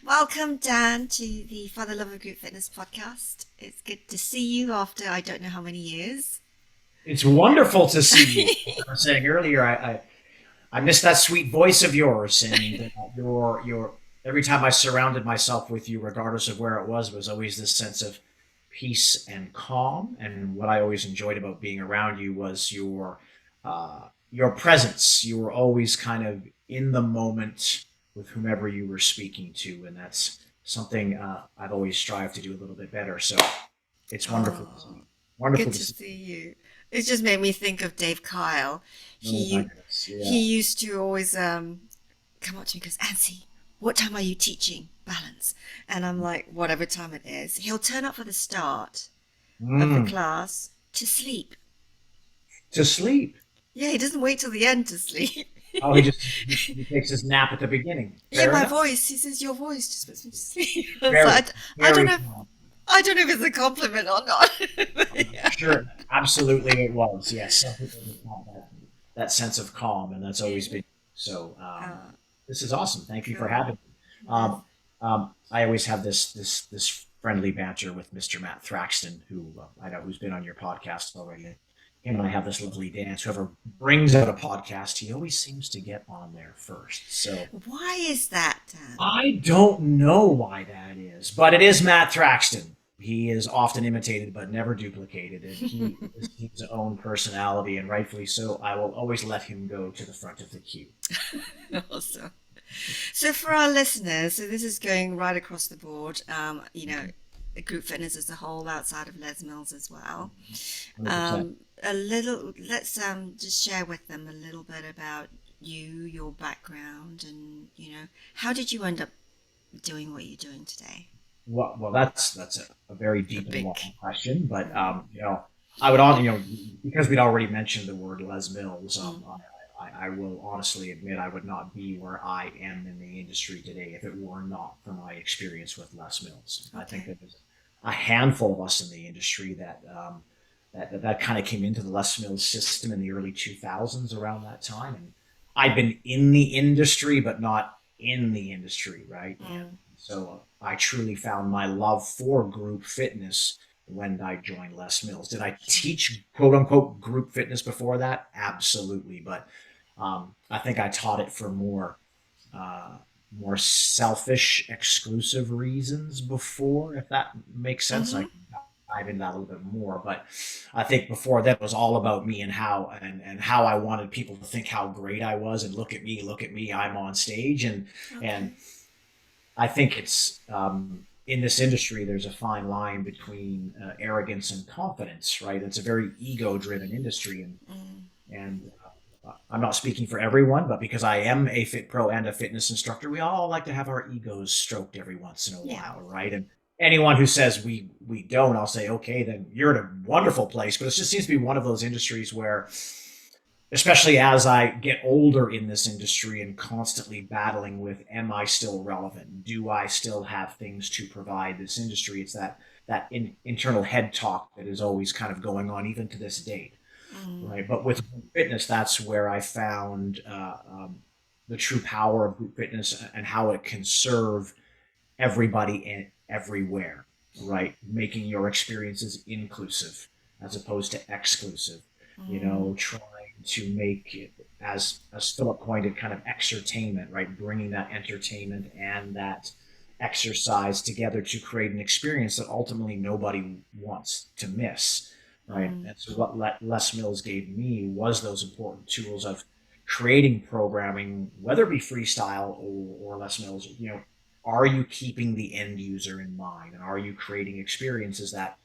Welcome, Dan, to the For the Love of Group Fitness podcast. It's good to see you after I don't know how many years. It's wonderful to see you. As I was saying earlier, I miss that sweet voice of yours, and your every time I surrounded myself with you, regardless of where it was always this sense of peace and calm. And what I always enjoyed about being around you was your presence. You were always kind of in the moment with whomever you were speaking to, and that's something I've always strived to do a little bit better. So it's wonderful to Oh, see. Wonderful good to to see. see you. It just made me think of Dave Kyle. Oh my He goodness, he yeah. used to always come up to me and goes, Ansi, what time are you teaching balance? And I'm like, whatever time it is. He'll turn up for the start of the Mm. class to sleep. To sleep. Yeah, he doesn't wait till the end to sleep. Oh, he takes his nap at the beginning. Yeah, Fair my enough. voice. He says your voice just puts me to sleep. So Very, I don't very know. calm. I don't know if it's a compliment or not. I'm Yeah. sure, absolutely it was. Yes, some people just have that sense of calm, and that's always been so. Uh, This is awesome. Thank you for cool. having me. Yes. I always have this friendly banter with Mr. Matt Thraxton, who I know who's been on your podcast already. Him and I have this lovely dance. Whoever brings out a podcast, he always seems to get on there first. So Why is that, Dan? I don't know why that is, but it is Matt Thraxton. He is often imitated but never duplicated, and he is his own personality, and rightfully so. I will always let him go to the front of the queue. Awesome. So for our listeners, so this is going right across the board. The group fitness as a whole, outside of Les Mills as well. 100%. A little. Let's just share with them a little bit about you, your background, and how did you end up doing what you're doing today? Well, that's a very A deep and big. long question, but Mm, I would on because we'd already mentioned the word Les Mills. mm, I will honestly admit I would not be where I am in the industry today if it were not for my experience with Les Mills. I think okay. that there's a handful of us in the industry that kind of came into the Les Mills system in the early 2000s around that time, and I've been in the industry, but not in the industry, right? And Mm, so I truly found my love for group fitness when I joined Les Mills. Did I mm, teach quote unquote group fitness before that? Absolutely, but I think I taught it for uh, more selfish, exclusive reasons before, if that makes sense. I mm-hmm. can dive into that a little bit more, but I think before that was all about me and how I wanted people to think how great I was and look at me, I'm on stage, and Okay. I think it's in this industry. There's a fine line between arrogance and confidence, right? It's a very ego-driven industry, Mm, and I'm not speaking for everyone, but because I am a fit pro and a fitness instructor, we all like to have our egos stroked every once in a yeah. while, right? And anyone who says we don't, I'll say, okay, then you're in a wonderful place. But it just seems to be one of those industries where, especially as I get older in this industry and constantly battling with, am I still relevant? Do I still have things to provide this industry? It's that internal head talk that is always kind of going on even to this date, Mm, right? But with fitness, that's where I found the true power of group fitness and how it can serve everybody and everywhere, right? Making your experiences inclusive as opposed to exclusive. mm, Trying to make it, as Philip coined it, kind of exertainment, right? Bringing that entertainment and that exercise together to create an experience that ultimately nobody wants to miss, right? mm, And so what Les Mills gave me was those important tools of creating programming, whether it be freestyle or Les Mills. Are you keeping the end user in mind, and are you creating experiences that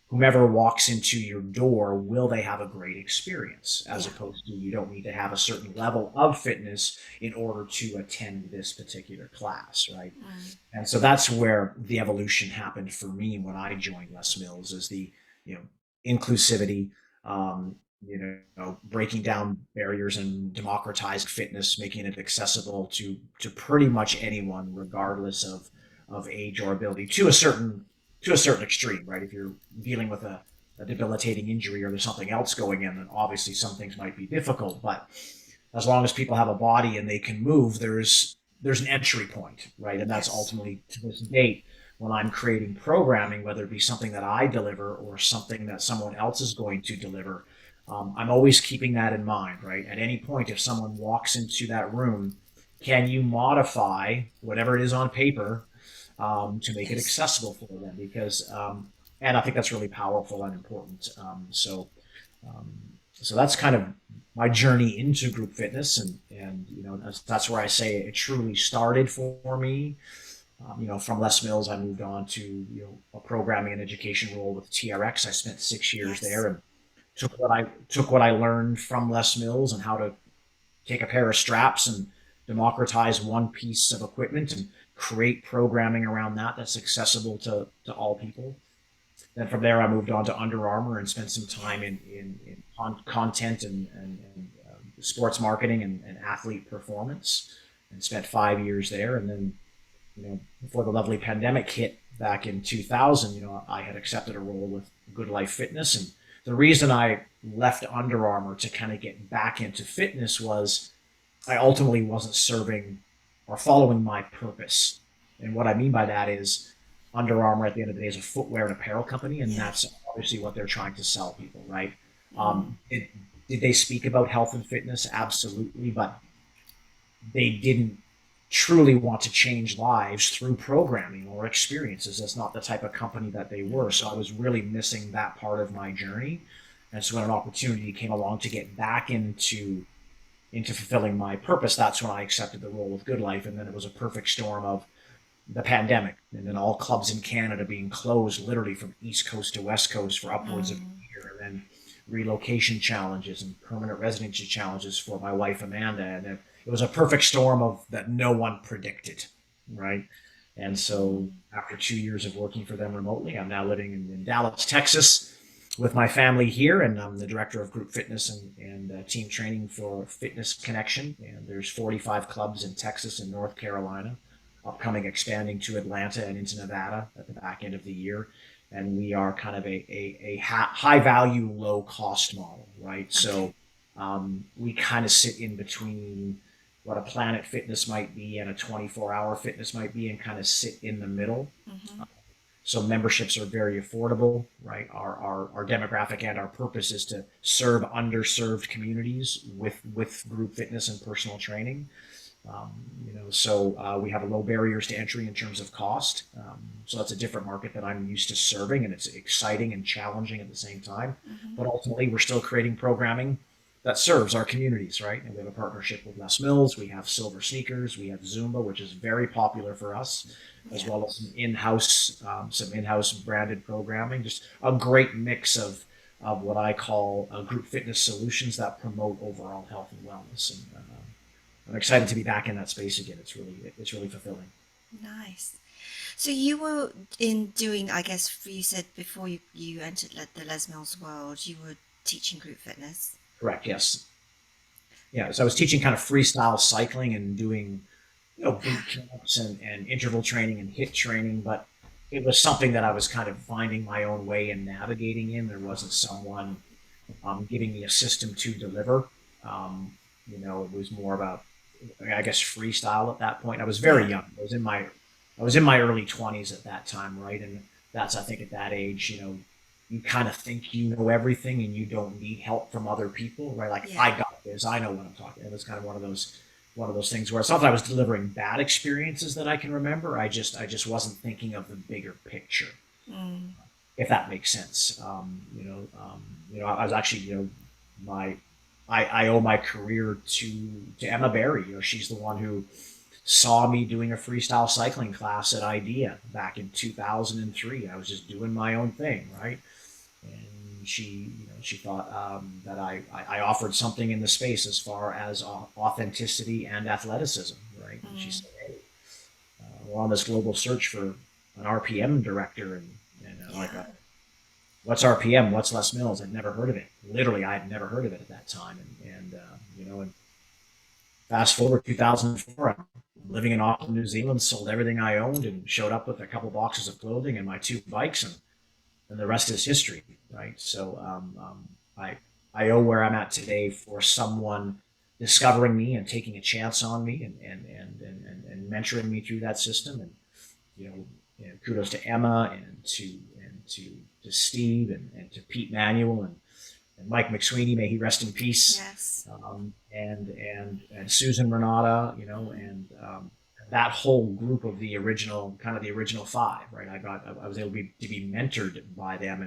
whomever walks into your door, will they have a great experience, as yeah. opposed to you don't need to have a certain level of fitness in order to attend this particular class, right? Mm, And so that's where the evolution happened for me when I joined Les Mills, is the you know inclusivity, breaking down barriers and democratizing fitness, making it accessible to pretty much anyone, regardless of age or ability, to a certain extreme, right? If you're dealing with a debilitating injury or there's something else going in, then obviously some things might be difficult. But as long as people have a body and they can move, there's there's an entry point, right? And that's Yes. ultimately to this date when I'm creating programming, whether it be something that I deliver or something that someone else is going to deliver. I'm always keeping that in mind, right? At any point, if someone walks into that room, can you modify whatever it is on paper to make it Yes. accessible for them? Because, and I think that's really powerful and important. Um, so that's kind of my journey into group fitness, and you know that's where I say it truly started for me. You know, from Les Mills, I moved on to a programming and education role with TRX. I spent 6 years Yes. there and took what I learned from Les Mills and how to take a pair of straps and democratize one piece of equipment and create programming around that that's accessible to all people. Then from there, I moved on to Under Armour and spent some time Yeah. in content and sports marketing and athlete performance, and spent 5 years there. And then, before the lovely pandemic hit back in 2000, I had accepted a role with Good Life Fitness. And the reason I left Under Armour to kind of get back into fitness was I ultimately wasn't serving or following my purpose. And what I mean by that is Under Armour at the end of the day is a footwear and apparel company, and Yeah. that's obviously what they're trying to sell people, right? Mm. Did they speak about health and fitness? Absolutely, but they didn't truly want to change lives through programming or experiences. That's not the type of company that they No. were. So I was really missing that part of my journey. And so when an opportunity came along to get back into fulfilling my purpose, that's when I accepted the role with Good Life. And then it was a perfect storm of the pandemic and then all clubs in Canada being closed literally from East Coast to West Coast for upwards of Mm. a year. And then relocation challenges and permanent residency challenges for my wife, Amanda. And it was a perfect storm of that no one predicted, right? And so Mm. after 2 years of working for them remotely, I'm now living in Dallas, Texas, with my family here, and I'm the director of group fitness and team training for Fitness Connection. And there's 45 clubs in Texas and North Carolina, upcoming expanding to Atlanta and into Nevada at the back end of the year. And we are kind of a high value, low cost model, right? Okay. So we kind of sit in between what a Planet Fitness might be and a 24-hour fitness might be, and kind of sit in the middle. Mm-hmm. So memberships are very affordable, right? Our demographic and our purpose is to serve underserved communities with group fitness and personal training. Um, so we have low barriers to entry in terms of cost. So that's a different market that I'm used to serving, and it's exciting and challenging at the same time. Mm-hmm. But ultimately, we're still creating programming that serves our communities, right? And we have a partnership with Les Mills. We have Silver Sneakers. We have Zumba, which is very popular for us, as Yeah. well as some in-house branded programming. Just a great mix of what I call group fitness solutions that promote overall health and wellness. And I'm excited to be back in that space again. It's really fulfilling. Nice. So you were in doing, I guess, you said before you entered the Les Mills world, you were teaching group fitness. Correct. Yes. Yeah. So I was teaching kind of freestyle cycling and doing boot camps and interval training and hit training, but it was something that I was kind of finding my own way and navigating in. There wasn't someone giving me a system to deliver. It was more about, I guess, freestyle at that point. I was very Yeah. young. I was in my early 20s at that time, right? And that's, I think, at that age, you kind of think you know everything and you don't need help from other people, right? Like Yeah. I got this, I know what I'm talking. It was kind of one of those things where it's not that I was delivering bad experiences that I can remember. I just wasn't thinking of the bigger picture, Mm. if that makes sense. I was actually, my I owe my career to Emma Berry. She's the one who saw me doing a freestyle cycling class at IDEA back in 2003. I was just doing my own thing, right? And she thought that I offered something in the space as far as authenticity and athleticism, right? And she Mm. said, "Hey, we're on this global search for an RPM director," and like, Yeah. what's RPM? What's Les Mills? I'd never heard of it. Literally, I had never heard of it at that time, and fast forward 2004, I'm living in Auckland, New Zealand, sold everything I owned, and showed up with a couple boxes of clothing and my two bikes, and the rest is history, right? So I owe where I'm at today for someone discovering me and taking a chance on me and mentoring me through that system. And kudos to Emma and to Steve and to Pete Manuel and Mike McSweeney, may he rest in peace. Yes. And Susan Renata, that whole group of the original five, right? I was able to be mentored by them,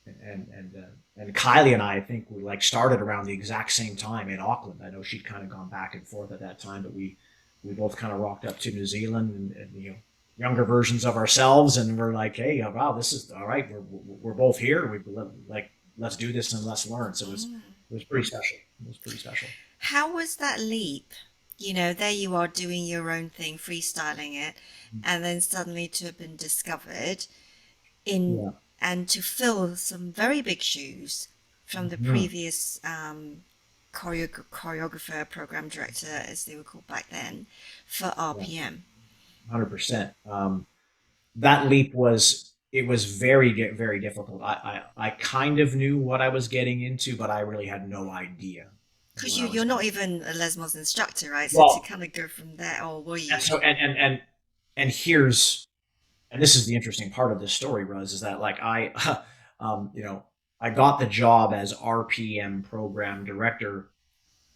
and Kylie and I think we like started around the exact same time in Auckland. I know she'd kind of gone back and forth at that time, but we both kind of rocked up to New Zealand and younger versions of ourselves, and we're like, hey, wow, this is all right. We're both here. Let's do this and let's learn. So it was pretty special. It was pretty special. How was that leap? There you are doing your own thing, freestyling it, and then suddenly to have been discovered in Yeah. and to fill some very big shoes from the previous choreographer, program director, as they were called back then, for Yeah. RPM. 100%. That leap was very difficult. I kind of knew what I was getting into, but I really had no idea Because what I was you're not getting. even a Les Mis instructor, right? So to Well, kind of go from there, or were and you? so and here's and this is the interesting part of this story, Rose, is that like um, you know, I got the job as RPM program director,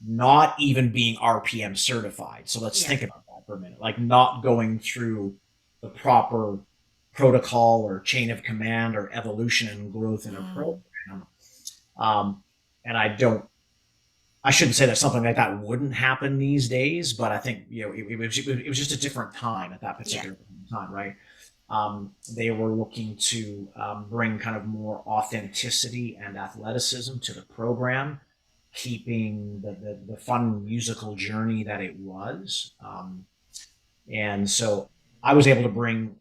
not even being RPM certified. So let's Yeah. think about that for a minute. Like not going through the proper protocol or chain of command or evolution and growth in a Mm, program. Um, and I shouldn't say that something like that wouldn't happen these days, but I think it was just a different time at that yeah. particular time, right? They were looking to bring kind of more authenticity and athleticism to the program, keeping the fun musical journey that it was. And so I was able to bring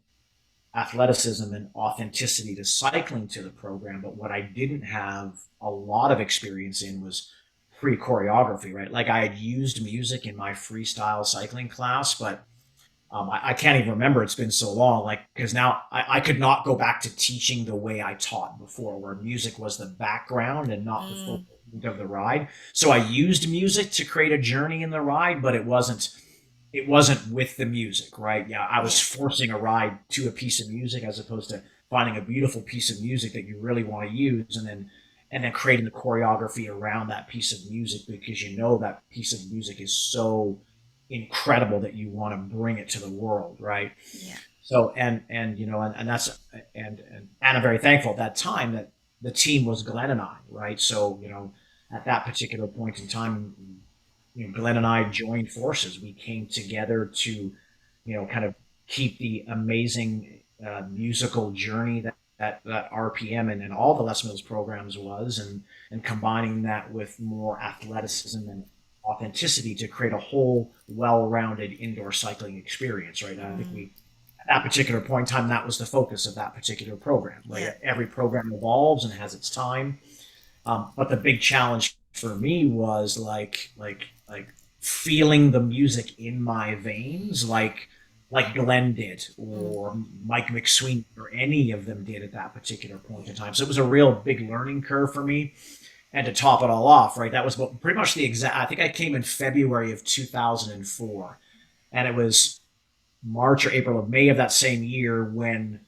athleticism and authenticity to cycling to the program. But what I didn't have a lot of experience in was pre choreography, right? Like I had used music in my freestyle cycling class, but I can't even remember. It's been so long. Like, because now I could not go back to teaching the way I taught before, where music was the background and not the full Mm, point of the ride. So I used music to create a journey in the ride, but it wasn't with the music, right? Yeah, I was yeah. forcing a ride to a piece of music as opposed to finding a beautiful piece of music that you really want to use and then creating the choreography around that piece of music because that piece of music is so incredible that you want to bring it to the world, right? Yeah. So and that's and I'm very thankful at that time that the team was Glenn and I, right? So at that particular point in time, Glenn and I joined forces. We came together to, kind of keep the amazing musical journey that RPM and all the Les Mills programs was, and combining that with more athleticism and authenticity to create a whole well-rounded indoor cycling experience, right? And I think Mm, at that particular point in time, that was the focus of that particular program, right? yeah. Every program evolves and has its time, but the big challenge for me was like feeling the music in my veins, like Glenn did, Mm, or Mike McSweeney, or any of them did at that particular point yeah. in time. So it was a real big learning curve for me. And to top it all off, right, that was pretty much the exact. I think I came in February of 2004, and it was March or April of May of that same year when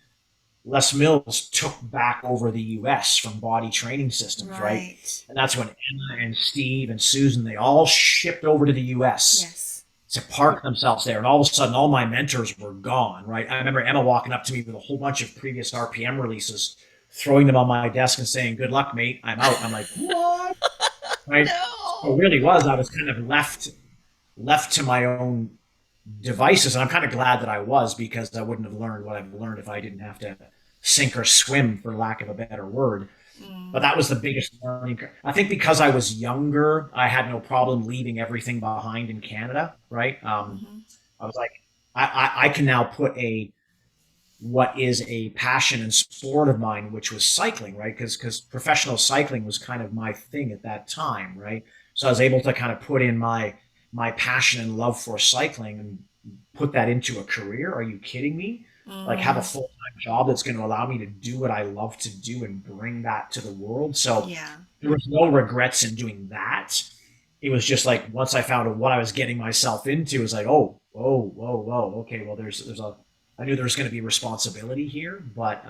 Les Mills took back over the U.S. from Body Training Systems, right? Right. And that's when Emma and Steve and Susan, they all shipped over to the U.S. Yes. to park themselves there. And all of a sudden, all my mentors were gone, right? I remember Emma walking up to me with a whole bunch of previous RPM releases, throwing them on my desk and saying, "Good luck, mate. I'm out." I'm like, "What?" Right? So it No. really was. I was kind of left to my own devices. And I'm kind of glad that I was, because I wouldn't have learned what I've learned if I didn't have to sink or swim, for lack of a better word. But Mm, that was the biggest learning curve. I think because I was younger, I had no problem leaving everything behind in Canada, right? mm-hmm. I was like, I can now put what is a passion and sport of mine, which was cycling, right? Because professional cycling was kind of my thing at that time, right? So I was able to kind of put in my passion and love for cycling and put that into a career. Are you kidding me? Like have a Mm, full time job that's going to allow me to do what I love to do and bring that to the world. So yeah. there was no regrets in doing that. it was just like once I found out what I was getting myself into, it was like, oh, whoa, whoa, whoa, okay, well, there's a, I knew there was going to be responsibility here, but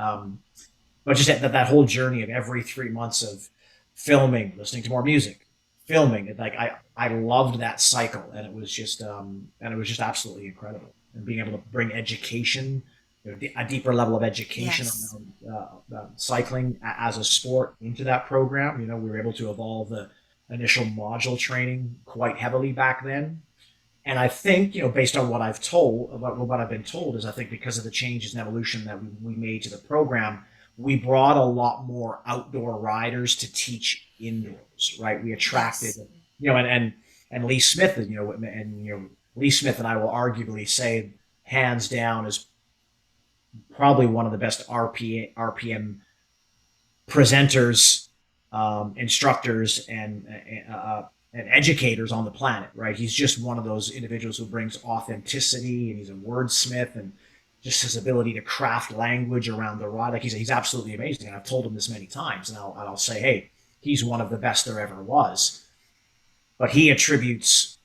just that whole journey of every 3 months of filming, listening to more music, filming, like I loved that cycle, and it was just absolutely incredible, and being able to bring education, a deeper level of education Yes. around cycling as a sport into that program. We were able to evolve the initial module training quite heavily back then. And I think, based on what I've been told is I think because of the changes and evolution that we made to the program, we brought a lot more outdoor riders to teach indoors, right? We attracted, Yes. and Lee Smith, Lee Smith and I will arguably say, hands down, is probably one of the best RPM presenters, instructors, and educators on the planet, right? He's just one of those individuals who brings authenticity, and he's a wordsmith, and just his ability to craft language around the ride. Like he's absolutely amazing. And I've told him this many times, and I'll say, hey, he's one of the best there ever was. But he attributes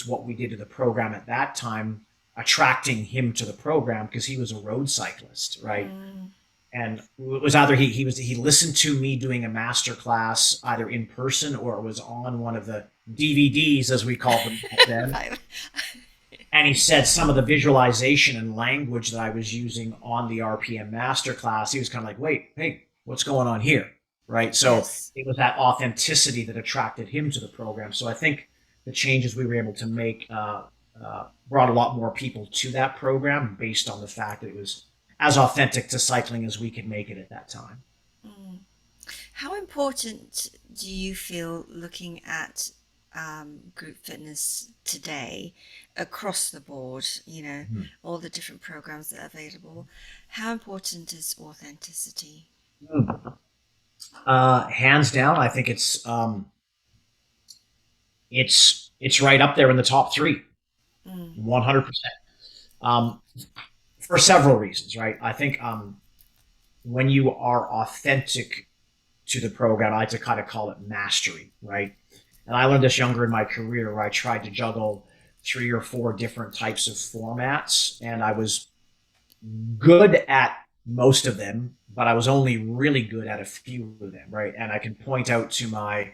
what we did to the program at that time, attracting him to the program because he was a road cyclist, right? Mm. And it was either he listened to me doing a master class either in person, or it was on one of the DVDs, as we called them back then. And he said some of the visualization and language that I was using on the RPM masterclass, he was kind of like, wait, hey, what's going on here? Right. So Yes. it was that authenticity that attracted him to the program. So I think the changes we were able to make brought a lot more people to that program based on the fact that it was as authentic to cycling as we could make it at that time. Mm. How important do you feel looking at group fitness today across the board, all the different programs that are available? How important is authenticity? Hands down, I think it's right up there in the top three, Mm. 100%. Um, for several reasons, right? I think when you are authentic to the program, I like to kind of call it mastery, right? And I learned this younger in my career, where I tried to juggle 3 or 4 different types of formats, and I was good at most of them, but I was only really good at a few of them, right? And I can point out to my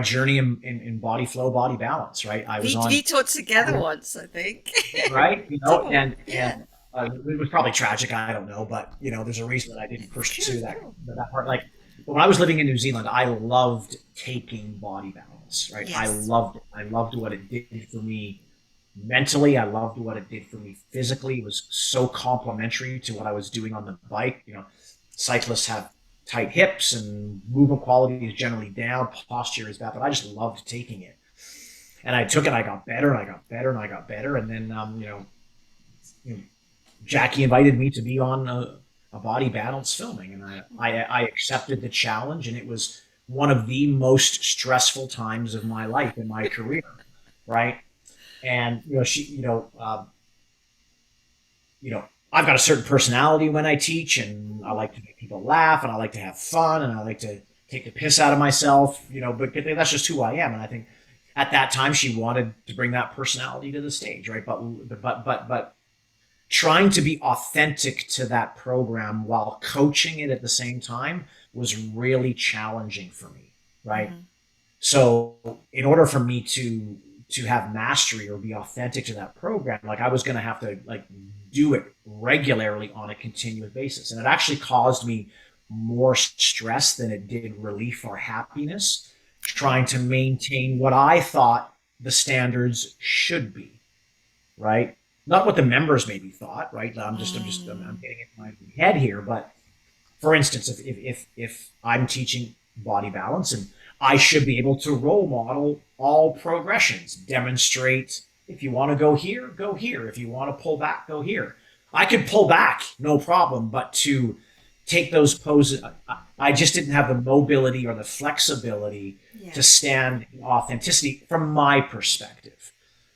journey in body flow, body balance, right? I was We on, taught together once, I think. right, Cool. and Yeah. it was probably tragic, I don't know, but there's a reason that I didn't It's pursue true. that Cool. that part. Like when I was living in New Zealand, I loved taking body balance, right? I Yes. loved it. I loved what it did for me mentally. I loved what it did for me physically. It was so complementary to what I was doing on the bike. Cyclists have tight hips and movement quality is generally down, posture is bad, but I just loved taking it. And I took it, I got better, and I got better, and I got better. And then, Jackie invited me to be on a body balance filming, and I accepted the challenge, and it was one of the most stressful times of my life in my career, right? And I've got a certain personality when I teach, and I like to make people laugh, and I like to have fun, and I like to take the piss out of myself, but that's just who I am. And I think at that time she wanted to bring that personality to the stage, right? But trying to be authentic to that program while coaching it at the same time was really challenging for me, right? Mm-hmm. So in order for me to have mastery or be authentic to that program, like I was going to have to like do it regularly on a continuous basis, and it actually caused me more stress than it did relief or happiness, trying to maintain what I thought the standards should be, right? Not what the members maybe thought, right? I'm Mm. getting in my head here, but for instance, if I'm teaching body balance, and I should be able to role model all progressions, demonstrate if you want to go here, go here. If you want to pull back, go here. I could pull back, no problem, but to take those poses, I just didn't have the mobility or the flexibility to Yes. stand in authenticity from my perspective,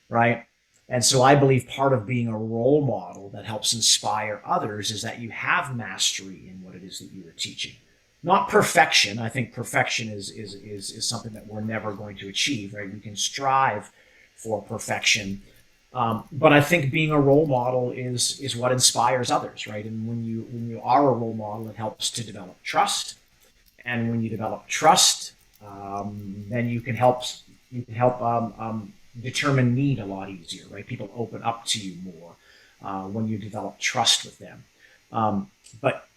right? And so I believe part of being a role model that helps inspire others is that you have mastery in what it is that you are teaching, not perfection. I think perfection is something that we're never going to achieve, right? We can strive for perfection. But I think being a role model is what inspires others, right? And when you are a role model, it helps to develop trust. And when you develop trust, then you can help determine need a lot easier, right? People open up to you more when you develop trust with them. But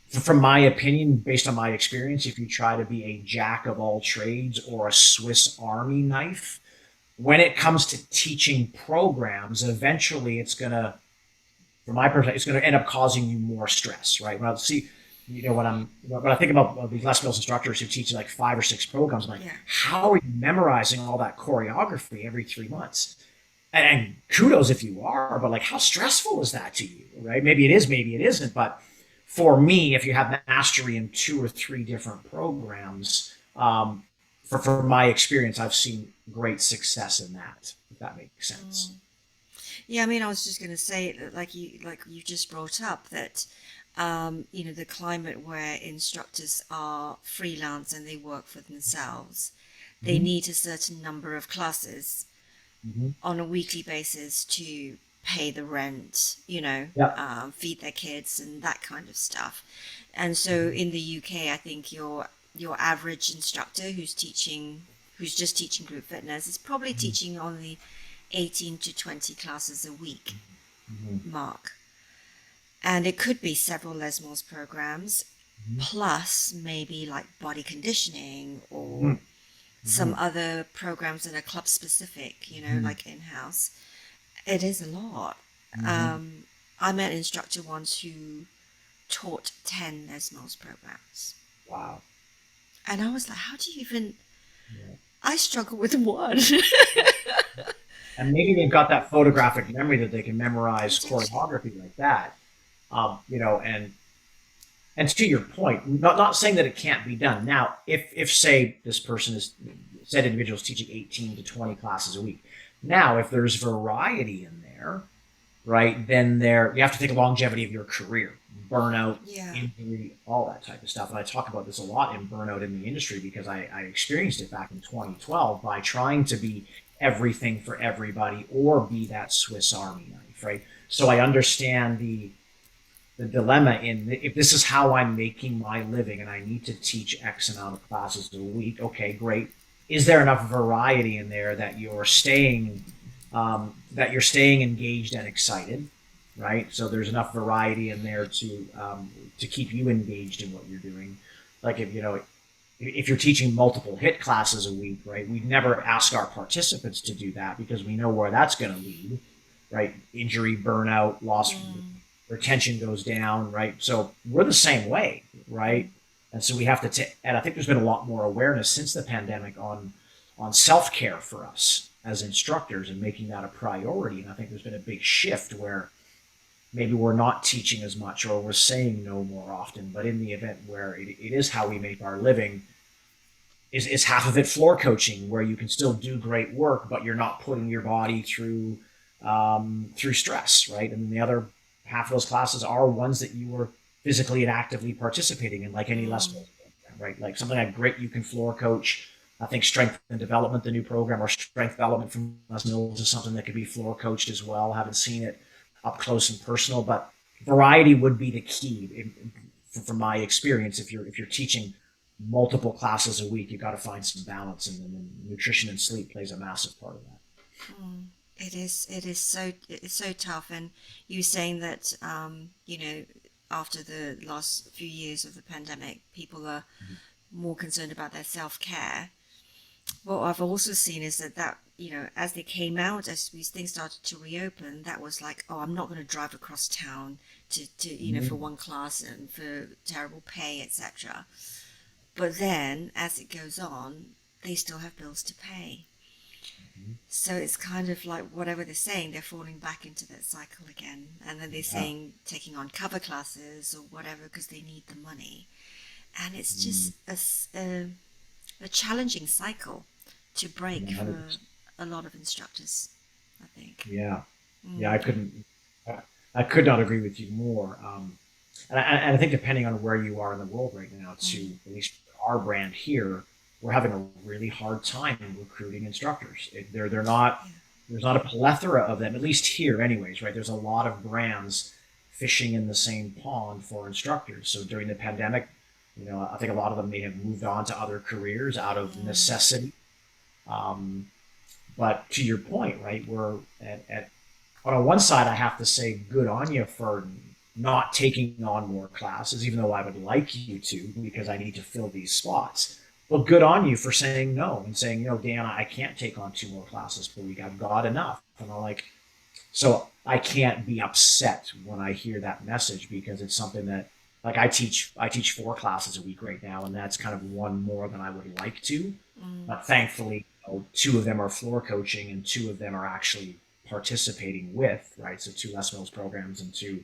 from my opinion, based on my experience, if you try to be a jack of all trades or a Swiss Army knife, when it comes to teaching programs, eventually it's gonna, from my perspective, it's gonna end up causing you more stress, right? When I see, when I think about these Les Mills instructors who teach like 5 or 6 programs, I'm like, Yeah. how are you memorizing all that choreography every 3 months? And kudos if you are, but like, how stressful is that to you, right? Maybe it is, maybe it isn't, but for me, if you have mastery in 2 or 3 different programs, from my experience, I've seen great success in that. If that makes sense. Yeah, I mean, I was just going to say, like you just brought up that, the climate where instructors are freelance and they work for themselves, they Mm-hmm. need a certain number of classes Mm-hmm. on a weekly basis to pay the rent, Yep. feed their kids and that kind of stuff. And so in the UK, I think your average instructor who's just teaching group fitness is probably Mm-hmm. teaching only 18 to 20 classes a week Mm-hmm. mark. And it could be several Les Mills programs, plus maybe like body conditioning Mm-hmm. or Mm-hmm. some other programs that are club specific, Mm-hmm. like in house. It is a lot. Mm-hmm. Um, I met an instructor once who taught 10 Les Mills programs. Wow. And I was like, how do you even. Yeah. I struggle with one. And maybe they've got that photographic memory that they can memorize Potentially. choreography like that. And to your point, not saying that it can't be done. Now, if say this person is said individuals teaching 18 to 20 classes a week. Now, if there's variety in there, right, then you have to think of longevity of your career, burnout, Yeah. injury, all that type of stuff. And I talk about this a lot in Burnout in the industry because I experienced it back in 2012 by trying to be everything for everybody or be that Swiss Army knife, right? So I understand the dilemma in if this is how I'm making my living and I need to teach X amount of classes a week. Okay, great. Is there enough variety in there that you're staying engaged and excited, right? So there's enough variety in there to keep you engaged in what you're doing. Like if you're teaching multiple hit classes a week, right? We never ask our participants to do that because we know where that's going to lead, right? Injury, burnout, loss, retention goes down, right? So we're the same way, right? And so we have to and I think there's been a lot more awareness since the pandemic on self care for us as instructors and making that a priority. And I think there's been a big shift where maybe we're not teaching as much or we're saying no more often. But in the event where it is how we make our living, is half of it floor coaching, where you can still do great work, but you're not putting your body through stress, right? And the other half of those classes are ones that you were physically and actively participating in, like any lesson, right? Like something like grit, you can floor coach. I think strength and development, the new program, or strength development from Les Mills, is something that could be floor coached as well. I haven't seen it up close and personal, but variety would be the key from my experience. If you're teaching multiple classes a week, you got to find some balance, and then nutrition and sleep plays a massive part of that. It is so tough. And you saying that, after the last few years of the pandemic, people are more concerned about their self care. What I've also seen is that as they came out, as these things started to reopen, that was like, oh, I'm not going to drive across town for Mm-hmm. one class and for terrible pay, etc. But then, as it goes on, they still have bills to pay. So it's kind of like whatever they're saying, they're falling back into that cycle again. And then they're Yeah. saying taking on cover classes or whatever because they need the money. And it's Mm, just a challenging cycle to break for 100%. a lot of instructors, I think. Yeah. Yeah, Mm. I couldn't. I could not agree with you more. And I think depending on where you are in the world right now, to at least our brand here, we're having a really hard time recruiting instructors. They're not, Yeah. there's not a plethora of them, at least here, anyways. Right? There's a lot of brands fishing in the same pond for instructors. So during the pandemic, I think a lot of them may have moved on to other careers out of necessity. Um, but to your point, right, we're at on one side, I have to say good on you for not taking on more classes, even though I would like you to, because I need to fill these spots. But good on you for saying no and saying, Dan, I can't take on 2 more classes per week. I've got enough. And I'm like, so I can't be upset when I hear that message, because it's something that, like, I teach 4 classes a week right now, and that's kind of one more than I would like to. But thankfully, 2 of them are floor coaching, and 2 of them are actually participating with, right. So 2 Les Mills programs and 2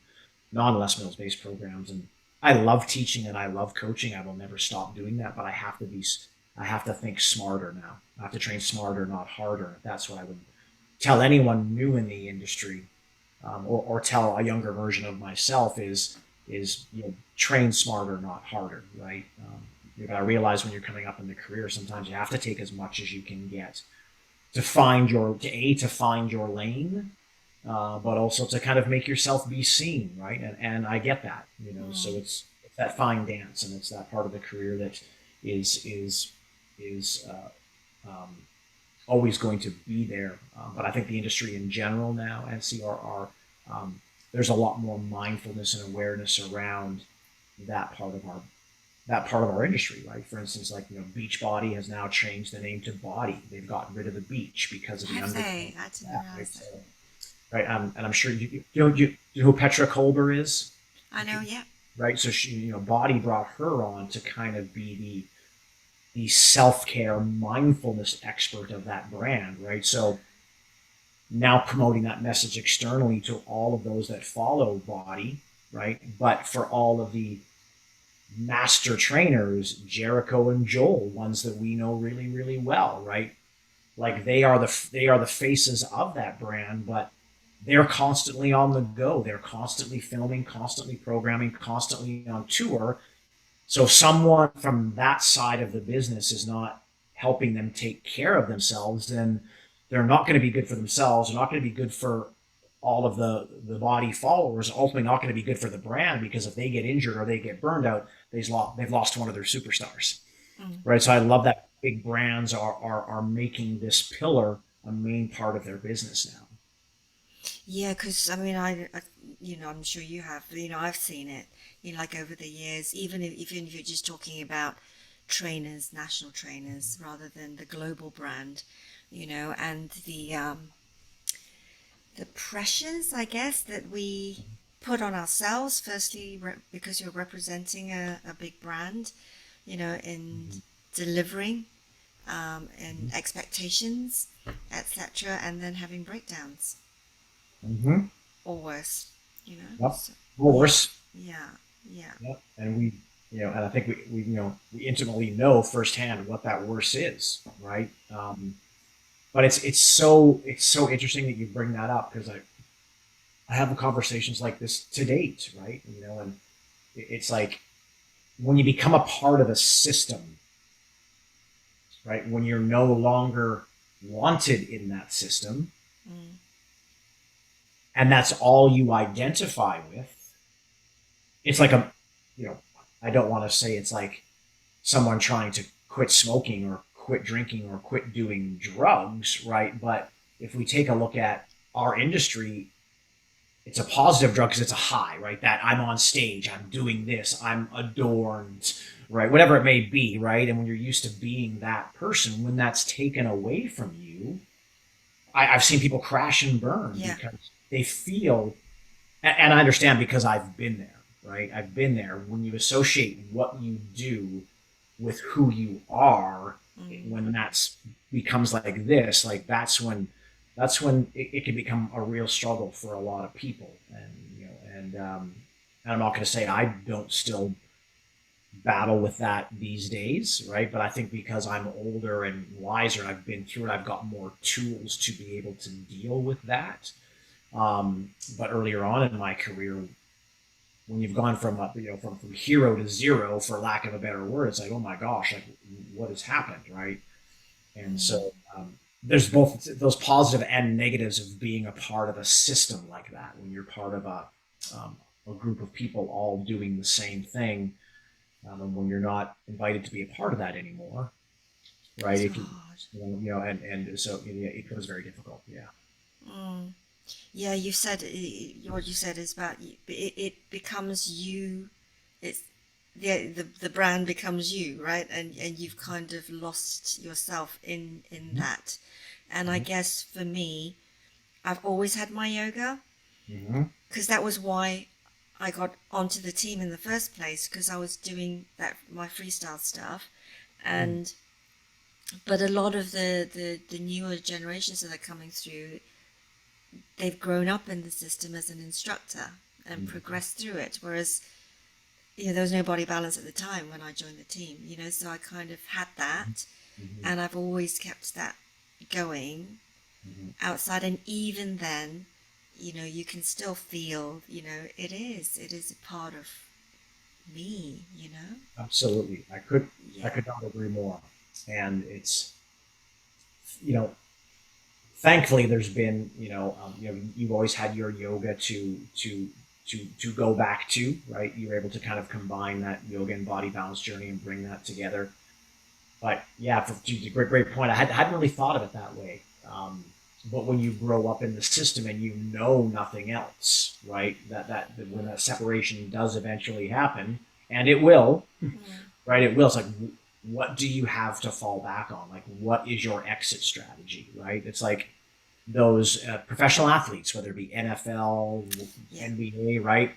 non-Les Mills based programs, and I love teaching and I love coaching. I will never stop doing that, but I have to think smarter now. I have to train smarter, not harder. That's what I would tell anyone new in the industry, or tell a younger version of myself is train smarter, not harder, right? You got to realize when you're coming up in the career, sometimes you have to take as much as you can get to find your lane, but also to kind of make yourself be seen, right? And I get that, So it's that fine dance, and it's that part of the career that is always going to be there. But I think the industry in general now, NCRR, there's a lot more mindfulness and awareness around that part of our industry, right? For instance, like, Beachbody has now changed the name to Body. They've gotten rid of the beach because of the Have undertone. they? I didn't Right? realize that. So, right, and I'm sure you know who Petra Kolber is, I know, yeah. right? So she, Body brought her on to kind of be the self care mindfulness expert of that brand, right? So now promoting that message externally to all of those that follow Body, right? But for all of the master trainers, Jericho and Joel, ones that we know really, really well, right? Like, they are the faces of that brand, but they're constantly on the go. They're constantly filming, constantly programming, constantly on tour. So if someone from that side of the business is not helping them take care of themselves, then they're not going to be good for themselves. They're not going to be good for all of the Body followers. Ultimately, not going to be good for the brand, because if they get injured or they get burned out, they've lost one of their superstars, right? So I love that big brands are making this pillar a main part of their business now. Yeah, because I mean, I'm sure you have. I've seen it. Like over the years, even if you're just talking about trainers, national trainers, rather than the global brand, and the pressures, I guess, that we put on ourselves. Firstly, because you're representing a big brand, in delivering, and expectations, etc., and then having breakdowns Mm-hmm. or worse, you know. Yep. So, yeah, Worse. yeah, yeah. Yep. And and I think we intimately know firsthand what that worse is, right? But it's so interesting that you bring that up, because I have conversations like this to date, right? And it's like, when you become a part of a system, right? When you're no longer wanted in that system, Mm, and that's all you identify with, it's like you know, I don't want to say it's like someone trying to quit smoking or quit drinking or quit doing drugs, right? But if we take a look at our industry, it's a positive drug because it's a high, right? That I'm on stage, I'm doing this, I'm adorned, right? Whatever it may be, right? And when you're used to being that person, when that's taken away from you, I've seen people crash and burn yeah. because they feel, and I understand because I've been there, right? I've been there. When you associate what you do with who you are, Mm, when that's becomes like this, like that's when it can become a real struggle for a lot of people. And I'm not going to say I don't still battle with that these days, right? But I think because I'm older and wiser and I've been through it, I've got more tools to be able to deal with that. But earlier on in my career, when you've gone from from hero to zero, for lack of a better word, it's like, oh my gosh, like what has happened, right? And so there's both those positive and negatives of being a part of a system like that. When you're part of a group of people all doing the same thing, and when you're not invited to be a part of that anymore, right? It's It can, hard. and so it becomes very difficult. Yeah. Mm. Yeah, you said what you said is about it becomes you. It's the brand becomes you, right? And you've kind of lost yourself in Mm-hmm. that. And I Mm-hmm. guess for me, I've always had my yoga Mm-hmm. because that was why I got onto the team in the first place because I was doing that my freestyle stuff, and but a lot of the newer generations that are coming through, they've grown up in the system as an instructor and Mm-hmm. progressed through it, whereas there was no body balance at the time when I joined the team, so I kind of had that, Mm-hmm. and I've always kept that going Mm-hmm. outside, and even then, you can still feel, it is a part of me. Absolutely. I could Yeah. not agree more. And it's, you know, thankfully there's been, you've always had your yoga to go back to, right? You were able to kind of combine that yoga and body balance journey and bring that together. But yeah, great point. I hadn't really thought of it that way. But when you grow up in the system and you know nothing else, right? That when that separation does eventually happen, and it will, Mm. right? It will. It's like, what do you have to fall back on? Like, what is your exit strategy, right? It's like those professional athletes, whether it be NFL, Yeah. NBA, right?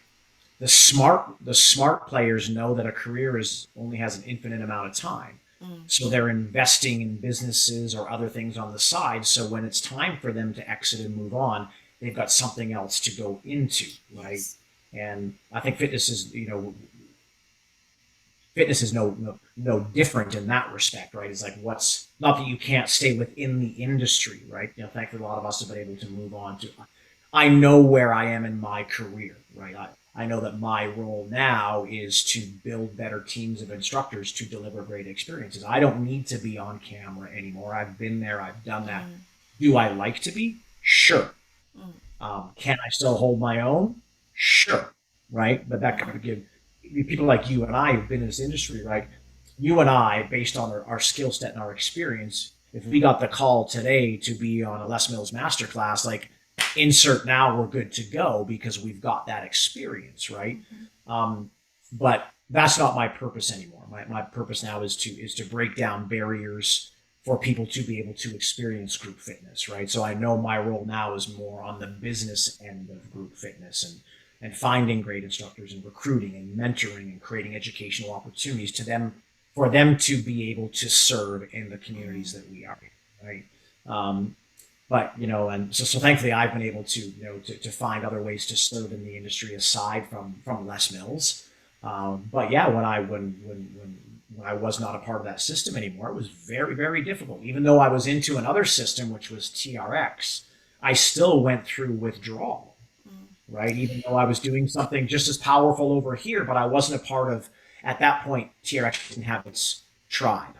The smart players know that a career is only has an infinite amount of time. Mm. So they're investing in businesses or other things on the side. So when it's time for them to exit and move on, they've got something else to go into, right? Yes. And I think fitness is no different in that respect, right? It's like, what's not that you can't stay within the industry, right? Thankfully a lot of us have been able to move on to. I know where I am in my career, right? I know that my role now is to build better teams of instructors to deliver great experiences. I don't need to be on camera anymore. I've been there. I've done that. Mm. Do I like to be? Sure. Mm. Can I still hold my own? Sure, right? But that kind of give people like you and I who've been in this industry, right? You and I, based on our skill set and our experience, if we got the call today to be on a Les Mills masterclass, like insert now, we're good to go because we've got that experience, right? Mm-hmm. Um, but that's not my purpose anymore. My purpose now is to break down barriers for people to be able to experience group fitness, right? So I know my role now is more on the business end of group fitness and finding great instructors and recruiting and mentoring and creating educational opportunities to them for them to be able to serve in the communities that we are in, right? Um, but and so thankfully I've been able to to find other ways to serve in the industry aside from Les Mills. But yeah, when I was not a part of that system anymore, it was very, very difficult. Even though I was into another system, which was TRX, I still went through withdrawal, Mm. right? Even though I was doing something just as powerful over here, but I wasn't a part of, at that point, TRX didn't have its tribe,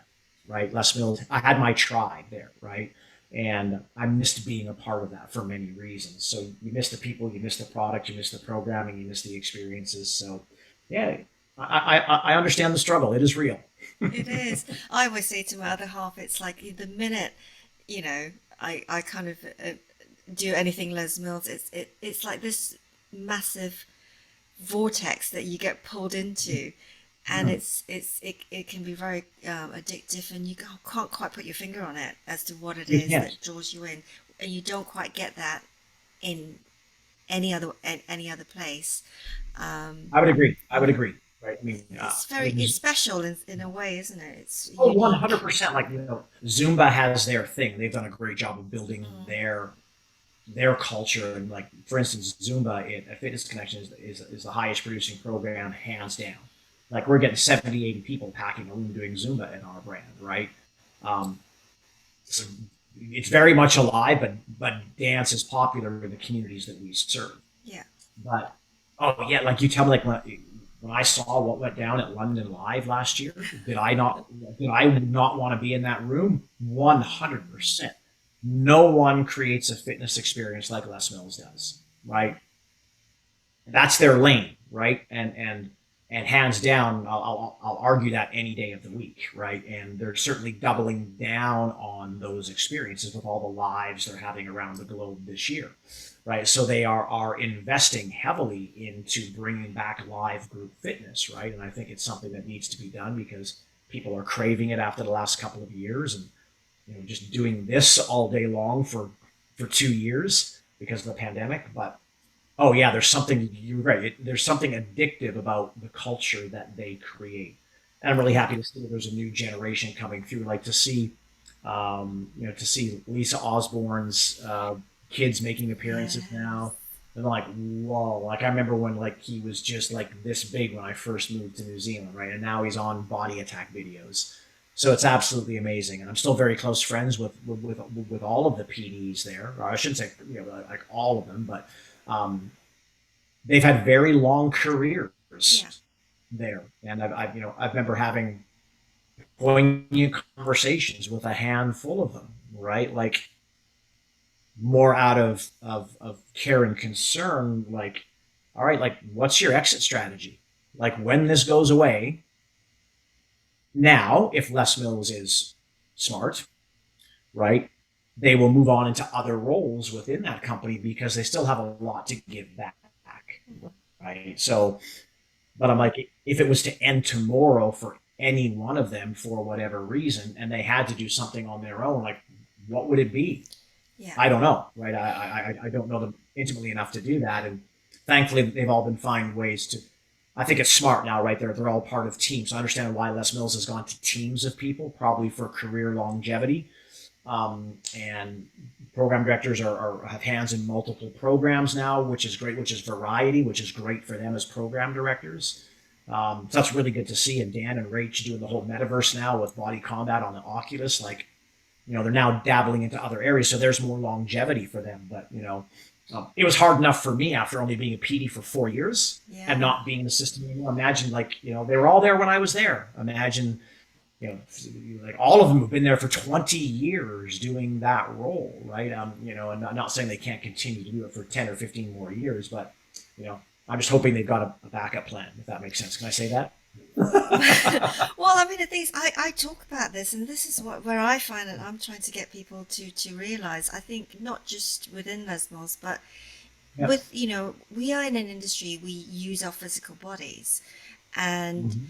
right? Les Mills, I had my tribe there, right? And I missed being a part of that for many reasons. So you miss the people, you miss the product, you miss the programming, you miss the experiences. So yeah, I understand the struggle. It is real. It is. I always say to my other half, it's like the minute, I kind of do anything Les Mills, it's like this massive vortex that you get pulled into, and Mm. it can be very addictive, and you can't quite put your finger on it as to what it You is can't. that draws you in, and you don't quite get that in any other place. Um, I would agree. I would agree. Right. I mean, it's special in a way, isn't it? It's oh, 100 unique. percent. Like Zumba has their thing. They've done a great job of building Mm. their culture. And like for instance, Zumba at Fitness Connection is the highest producing program hands down. Like we're getting 70, 80 people packing a room doing Zumba in our brand, right? Um, so it's very much alive, but dance is popular in the communities that we serve. Yeah. But Oh yeah, like you tell me, like when I saw what went down at London Live last year, did I not want to be in that room? 100%. No one creates a fitness experience like Les Mills does, right? That's their lane, right? And hands down, I'll argue that any day of the week, right? And they're certainly doubling down on those experiences with all the lives they're having around the globe this year, right? So they are investing heavily into bringing back live group fitness, right? And I think it's something that needs to be done because people are craving it after the last couple of years, and just doing this all day long for 2 years because of the pandemic. But oh yeah, there's something. You're right. There's something addictive about the culture that they create, and I'm really happy to see that there's a new generation coming through. Like to see, to see Lisa Osborne's kids making appearances Yes. now, and I'm like, whoa! Like I remember when like he was just like this big when I first moved to New Zealand, right? And now he's on body attack videos. So it's absolutely amazing, and I'm still very close friends with all of the PDs there. Or I shouldn't say like all of them, but um, they've had very long Yeah. careers there, and I remember having poignant conversations with a handful of them, right? Like more out of care and concern, like, all right, like what's your exit strategy? Like when this goes away, now if Les Mills is smart, right? They will move on into other roles within that company because they still have a lot to give back, right? So but I'm like, if it was to end tomorrow for any one of them for whatever reason, and they had to do something on their own, like what would it be? Yeah. I don't know, right? I don't know them intimately enough to do that, and thankfully they've all been finding ways to. I think it's smart now, right? They're all part of teams. So I understand why Les Mills has gone to teams of people, probably for career longevity. And program directors have hands in multiple programs now, which is great, which is variety, which is great for them as program directors. So that's really good to see. And Dan and Rach doing the whole metaverse now with body combat on the Oculus, like they're now dabbling into other areas, so there's more longevity for them. But it was hard enough for me after only being a PD for 4 years and Yeah. not being in the system anymore. Imagine like they were all there when I was there. Imagine like all of them have been there for 20 years doing that role, right? And not saying they can't continue to do it for 10 or 15 more years, but, you know, I'm just hoping they've got a backup plan, if that makes sense. Can I say that? Well, I mean, the things I talk about this, and this is where I find that I'm trying to get people to realize. I think not just within Lesmos, but Yeah. with we are in an industry, we use our physical bodies, and Mm-hmm.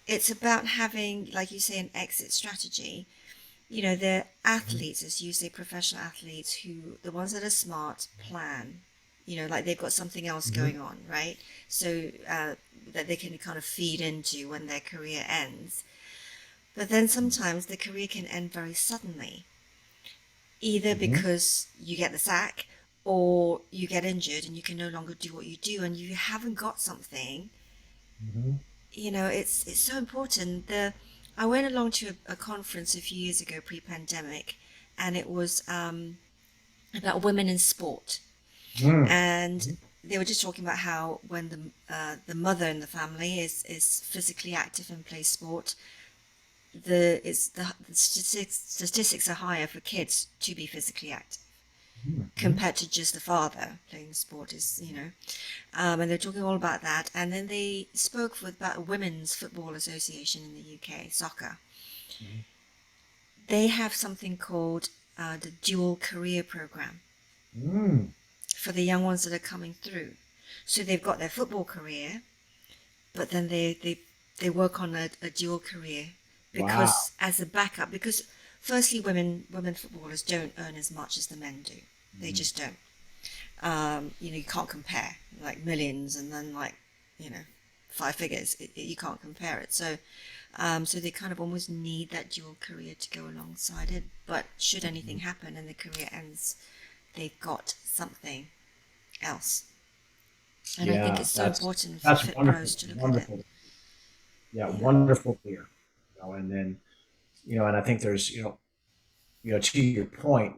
it's about having, like you say, an exit strategy. The athletes, as you say, professional athletes, who the ones that are smart plan. Like they've got something else Mm-hmm. going on, right? So that they can kind of feed into when their career ends. But then sometimes the career can end very suddenly, either Mm-hmm. because you get the sack or you get injured and you can no longer do what you do and you haven't got something. Mm-hmm. It's so important. I went along to a conference a few years ago, pre-pandemic, and it was about women in sport, and they were just talking about how when the mother in the family is physically active and plays sport, the statistics are higher for kids to be physically active Mm-hmm. compared to just the father playing sport. And they're talking all about that. And then they spoke with about a women's football association in the UK, soccer. They have something called the dual career program Mm-hmm. for the young ones that are coming through. So they've got their football career, but then they work on a dual career Wow. because as a backup, because firstly women footballers don't earn as much as the men do. They Mm-hmm. just don't. You can't compare like millions and then like you know five figures. You can't compare it. So they kind of almost need that dual career to go alongside it. But should anything happen and the career ends, they've got something else. And I think Yeah, it's so important for that's fit wonderful. pros to look at it. Wonderful. Yeah, Yeah. wonderful clear. And then and I think there's to your point,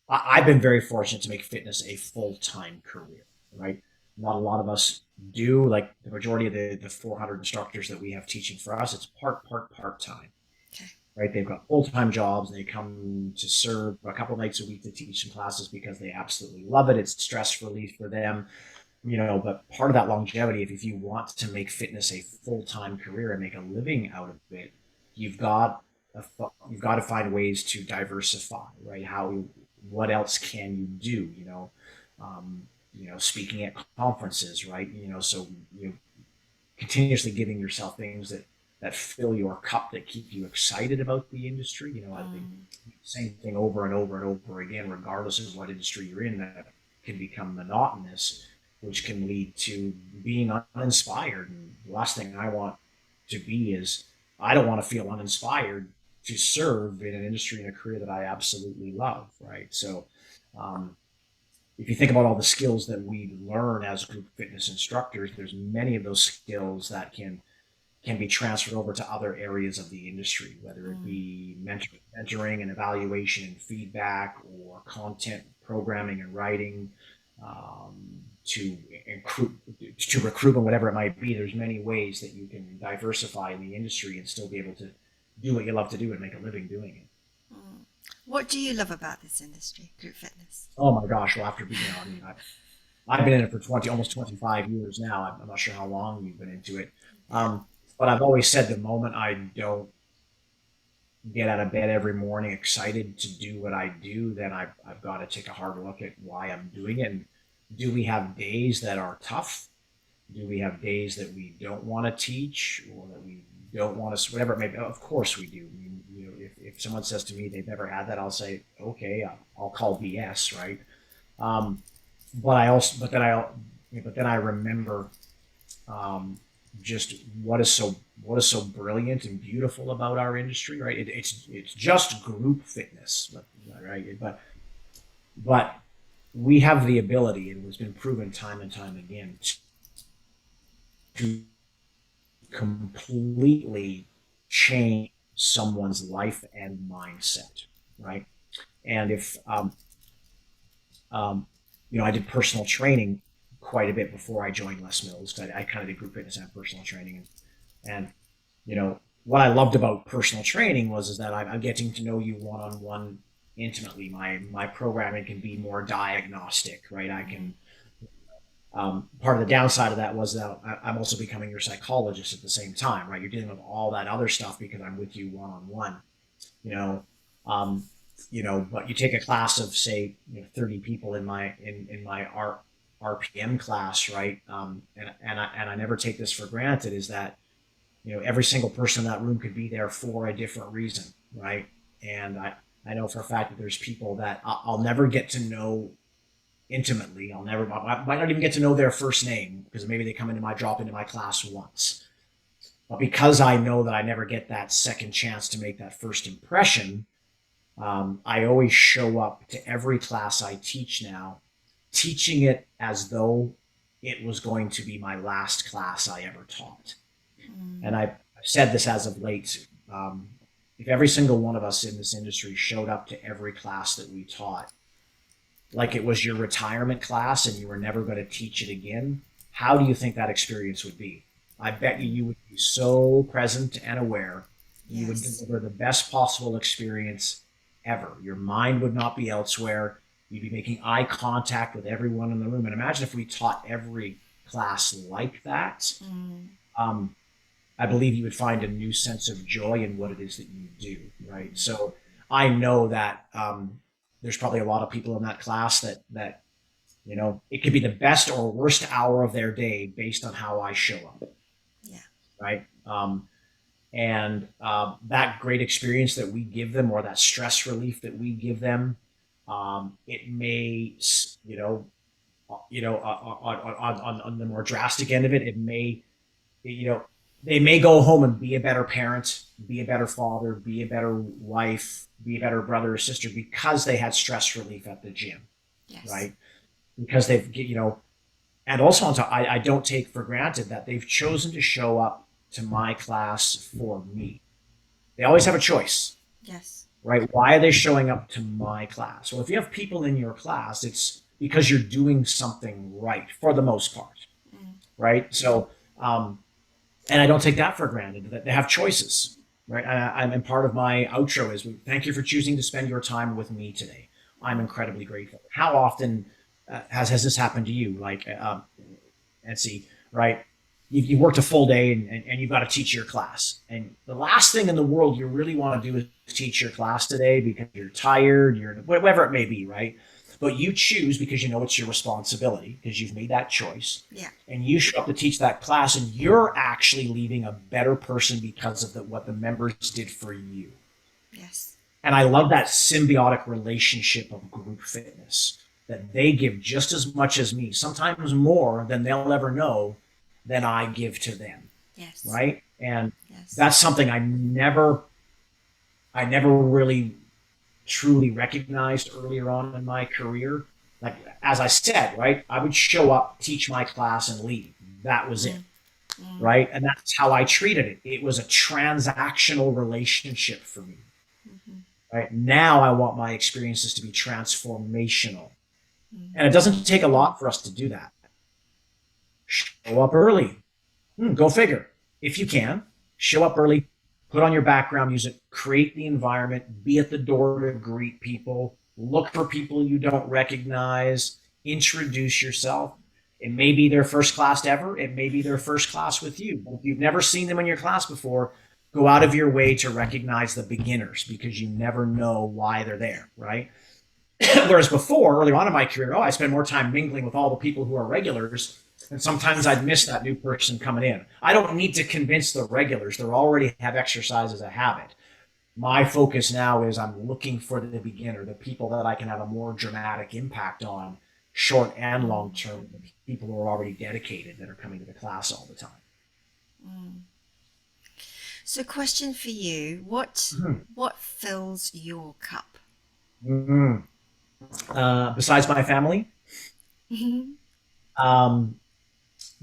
I've been very fortunate to make fitness a full time career. right? Not a lot of us do. Like the majority of the 400 instructors that we have teaching for us, it's part time, Okay. right? They've got full-time jobs and they come to serve a couple nights a week to teach some classes because they absolutely love it. It's stress relief for them, but part of that longevity, if you want to make fitness a full-time career and make a living out of it, you've got you've got to find ways to diversify, right? What else can you do? Speaking at conferences, right? So continuously giving yourself things that fill your cup, that keep you excited about the industry. I think the same thing over and over and over again, regardless of what industry you're in, that can become monotonous, which can lead to being uninspired. And the last thing I want to be is, I don't want to feel uninspired to serve in an industry and a career that I absolutely love, right? So, if you think about all the skills that we learn as group fitness instructors, there's many of those skills that can be transferred over to other areas of the industry, whether it be mentoring and evaluation and feedback, or content programming and writing, to recruitment, whatever it might be. There's many ways that you can diversify in the industry and still be able to do what you love to do and make a living doing it. What do you love about this industry, group fitness? Oh my gosh! Well, I've been in it for almost 25 years now. I'm not sure how long you've been into it, but I've always said the moment I don't get out of bed every morning excited to do what I do, then I've got to take a hard look at why I'm doing it. And do we have days that are tough? Do we have days that we don't want to teach, or that we don't want to, whatever it may be? Of course we do. I mean, if someone says to me they've never had that, I'll say, okay, I'll call BS, right? But then I remember, just what is so brilliant and beautiful about our industry, right? It's just group fitness, right? But we have the ability, and it's been proven time and time again, to completely change someone's life and mindset, right? And if I did personal training quite a bit before I joined Les Mills, because I kind of did group fitness and personal training, and what I loved about personal training is that I'm getting to know you one on one intimately. My programming can be more diagnostic, right? I can. Part of the downside of that was that I'm also becoming your psychologist at the same time, right? You're dealing with all that other stuff because I'm with you one on one, but you take a class of, say, 30 people in my RPM class, right? And I never take this for granted, is that every single person in that room could be there for a different reason, right? And I know for a fact that there's people that I'll never get to know intimately. I might not even get to know their first name, because maybe they drop into my class once. But because I know that I never get that second chance to make that first impression, I always show up to every class I teach now, teaching it as though it was going to be my last class I ever taught. And I've said this as of late. If every single one of us in this industry showed up to every class that we taught like it was your retirement class and you were never going to teach it again, how do you think that experience would be? I bet you would be so present and aware. You would deliver the best possible experience ever. Your mind would not be elsewhere. You'd be making eye contact with everyone in the room. And imagine if we taught every class like that. I believe you would find a new sense of joy in what it is that you do, right? So I know that there's probably a lot of people in that class that it could be the best or worst hour of their day based on how I show up. Yeah. Right. And that great experience that we give them, or that stress relief that we give them, it may, on the more drastic end of it, it may, they may go home and be a better parent, be a better father, be a better wife, be a better brother or sister, because they had stress relief at the gym. Yes. Right. Because they've, and also I don't take for granted that they've chosen to show up to my class for me. They always have a choice. Yes. Right. Why are they showing up to my class? Well, if you have people in your class, it's because you're doing something right for the most part, right? So, and I don't take that for granted that they have choices, right? And part of my outro is thank you for choosing to spend your time with me today. I'm incredibly grateful. How often has this happened to you? Like, Etsy, right? You worked a full day and you've got to teach your class. And the last thing in the world you really want to do is teach your class today because you're tired, you're whatever it may be, right? But you choose because you know it's your responsibility because you've made that choice. Yeah. And you show up to teach that class and you're actually leaving a better person because of what the members did for you. Yes. And I love that symbiotic relationship of group fitness that they give just as much as me, sometimes more than they'll ever know than I give to them. Yes. Right. And yes. that's something I never really truly recognized earlier on in my career. Like, as I said, right, I would show up, teach my class and leave. That was it. Right. And that's how I treated it. It was a transactional relationship for me. Right. Now I want my experiences to be transformational. And it doesn't take a lot for us to do that. Show up early. Go figure. If you can, show up early, put on your background music, create the environment, be at the door to greet people, look for people you don't recognize, introduce yourself. It may be their first class ever. It may be their first class with you. But if you've never seen them in your class before, go out of your way to recognize the beginners because you never know why they're there, right? Whereas before, early on in my career, I spend more time mingling with all the people who are regulars, and sometimes I'd miss that new person coming in. I don't need to convince the regulars. They already have exercise as a habit. My focus now is I'm looking for the beginner, the people that I can have a more dramatic impact on, short and long term, the people who are already dedicated that are coming to the class all the time. So, question for you: what fills your cup? Besides my family,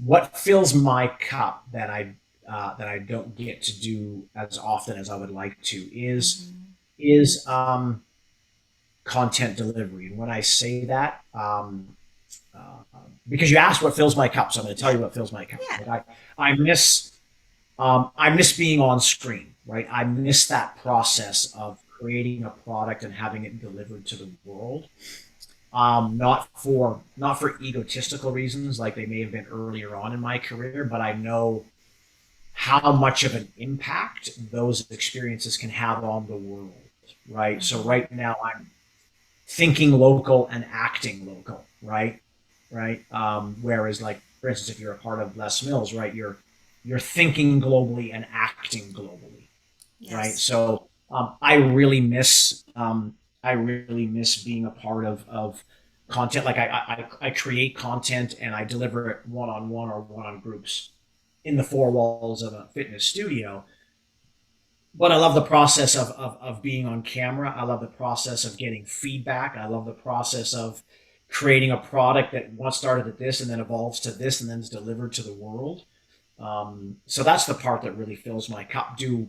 what fills my cup that I don't get to do as often as I would like to is content delivery. And when I say that, because you asked what fills my cup, so I'm going to tell you what fills my cup. Yeah. Right? I miss being on screen, right? I miss that process of creating a product and having it delivered to the world. Not for egotistical reasons like they may have been earlier on in my career, but I know how much of an impact those experiences can have on the world, right? So right now I'm thinking local and acting local, right? Whereas, like, for instance, if you're a part of Les Mills, right, you're thinking globally and acting globally, right? So I really miss being a part of content. Like I create content and I deliver it one-on-one or one-on groups in the four walls of a fitness studio. But I love the process of being on camera. I love the process of getting feedback. I love the process of creating a product that once started at this and then evolves to this and then is delivered to the world. So that's the part that really fills my cup. Do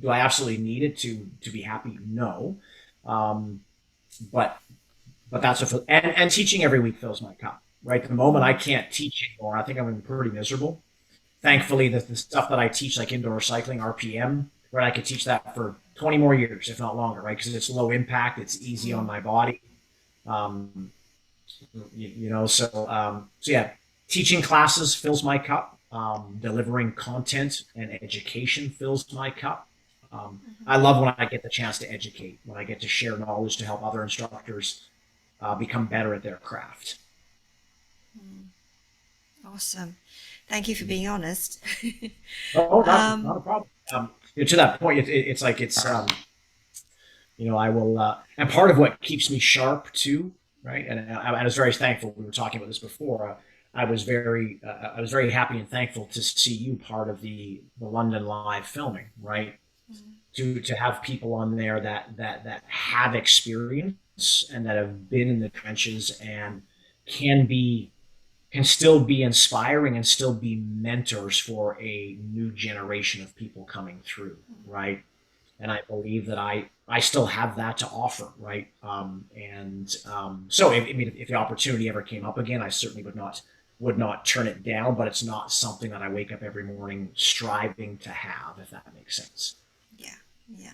I absolutely need it to be happy? No. But that's and teaching every week fills my cup, right? The moment I can't teach anymore, I think I'm pretty miserable. Thankfully, the stuff that I teach, like indoor cycling, RPM, right, I could teach that for 20 more years, if not longer, right? Because it's low impact, it's easy on my body. So yeah, teaching classes fills my cup. Delivering content and education fills my cup. I love when I get the chance to educate, when I get to share knowledge to help other instructors become better at their craft. Awesome. Thank you for being honest. Not a problem. To that point, it's like I will, and part of what keeps me sharp too, right? And I was very thankful. We were talking about this before. I was very happy and thankful to see you part of the London live filming, right? To have people on there that have experience and that have been in the trenches and can still be inspiring and still be mentors for a new generation of people coming through, right? And I believe that I I still have that to offer, right? So I mean, if the opportunity ever came up again, I certainly would not turn it down. But it's not something that I wake up every morning striving to have, if that makes sense. Yeah, yeah.